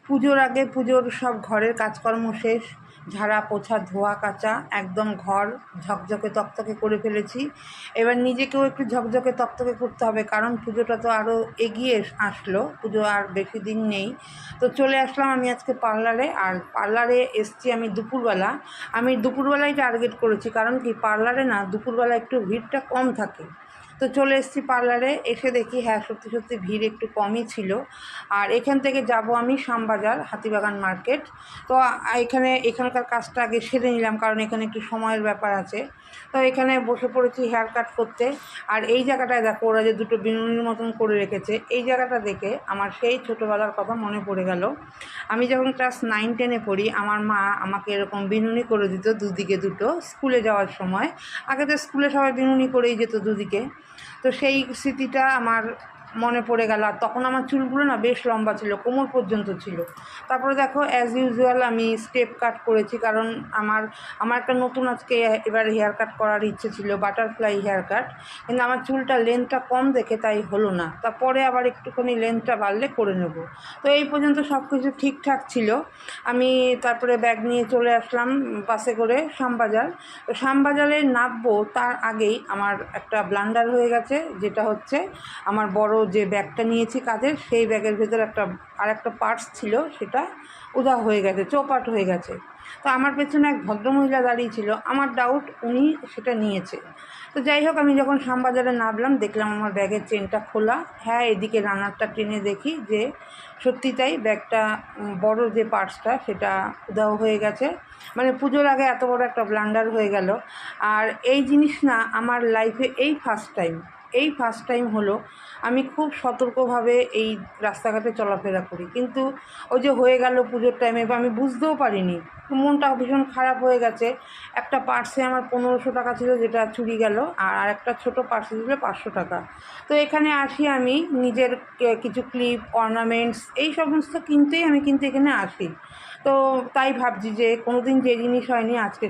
পুজোর আগে পুজোর সব ঘরের কাজকর্ম শেষ, ঝাড়া পোছা ধোয়া কাচা, একদম ঘর ঝকঝকে তকতকে করে ফেলেছি। এবার নিজেকেও একটু ঝকঝকে তকতকে করতে হবে, কারণ পুজোটা তো আরও এগিয়ে আসলো, পুজো আর বেশি দিন নেই। তো চলে আসলাম আমি আজকে পার্লারে। আর পার্লারে এসছি আমি দুপুরবেলা। আমি দুপুরবেলায় টার্গেট করেছি, কারণ কি পার্লারে না দুপুরবেলা একটু ভিড়টা কম থাকে। তো চলে এসেছি পার্লারে, এসে দেখি হ্যাঁ সত্যি সত্যি ভিড় একটু কমই ছিল। আর এখান থেকে যাব আমি শ্যামবাজার হাতিবাগান মার্কেট। তো এখানকার কাজটা আগে সেরে নিলাম, কারণ এখানে একটু সময়ের ব্যাপার আছে। তো এখানে বসে পড়েছি হেয়ার কাট করতে। আর এই জায়গাটায় দেখো ওরা যে দুটো বিনুনির মতন করে রেখেছে, এই জায়গাটা দেখে আমার সেই ছোটোবেলার কথা মনে পড়ে গেল। আমি যখন ক্লাস 9-10-এ পড়ি, আমার মা আমাকে এরকম বিনুনি করে দিত দুদিকে দুটো, স্কুলে যাওয়ার সময়। আগে তো স্কুলে সবাই বিনুনি করেই যেত দুদিকে। তো সেই স্মৃতিটা আমার মনে পড়ে গেল। আর তখন আমার চুলগুলো না বেশ লম্বা ছিল, কোমর পর্যন্ত ছিল। তারপরে দেখো অ্যাজ ইউজুয়াল আমি স্টেপ কাট করেছি, কারণ আমার একটা নতুন আজকে এবার হেয়ার কাট করার ইচ্ছে ছিল, বাটারফ্লাই হেয়ার কাট। কিন্তু আমার চুলটা লেন্থটা কম দেখে তাই হলো না। তারপরে আবার একটুখানি লেন্থটা বাড়লে করে নেব। তো এই পর্যন্ত সব কিছু ঠিকঠাক ছিল। আমি তারপরে ব্যাগ নিয়ে চলে আসলাম বাসে করে শ্যামবাজার। তো শ্যামবাজারে নামবো তার আগেই আমার একটা ব্লান্ডার হয়ে গেছে, যেটা হচ্ছে আমার বড় যে ব্যাগটা নিয়েছি কাঁধের, সেই ব্যাগের ভেতর আরেকটা পার্স ছিল, সেটা উধাও হয়ে গেছে, চৌপাট হয়ে গেছে। তো আমার পেছনে এক ভদ্রমহিলা দাঁড়িয়ে ছিল, আমার ডাউট উনি সেটা নিয়েছে। তো যাই হোক, আমি যখন শ্যামবাজারে নামলাম দেখলাম আমার ব্যাগের চেনটা খোলা। হ্যাঁ, এদিকে রানারটা টেনে দেখি যে সত্যি তাই, ব্যাগটা বড় যে পার্সটা সেটা উধাও হয়ে গেছে। মানে পুজোর আগে এত বড় একটা ব্লান্ডার হয়ে গেল। আর এই জিনিস না আমার লাইফে এই ফার্স্ট টাইম হলো। আমি খুব সতর্কভাবে এই রাস্তাঘাটে চলাফেরা করি, কিন্তু ওই যে হয়ে গেল পুজোর টাইমে, বা আমি বুঝতেও পারিনি, মনটা ভীষণ খারাপ হয়ে গেছে। একটা পার্সে আমার 1500 টাকা ছিল, যেটা চুরি গেল। আর একটা ছোটো পার্সে ছিল 500 টাকা। তো এখানে আসি আমি নিজের কিছু ক্লিপ, অর্নামেন্টস এই সমস্ত কিনতেই আমি কিন্তু এখানে আসি। তো তাই ভাবছি যে কোনো দিন যে জিনিস হয়নি আজকে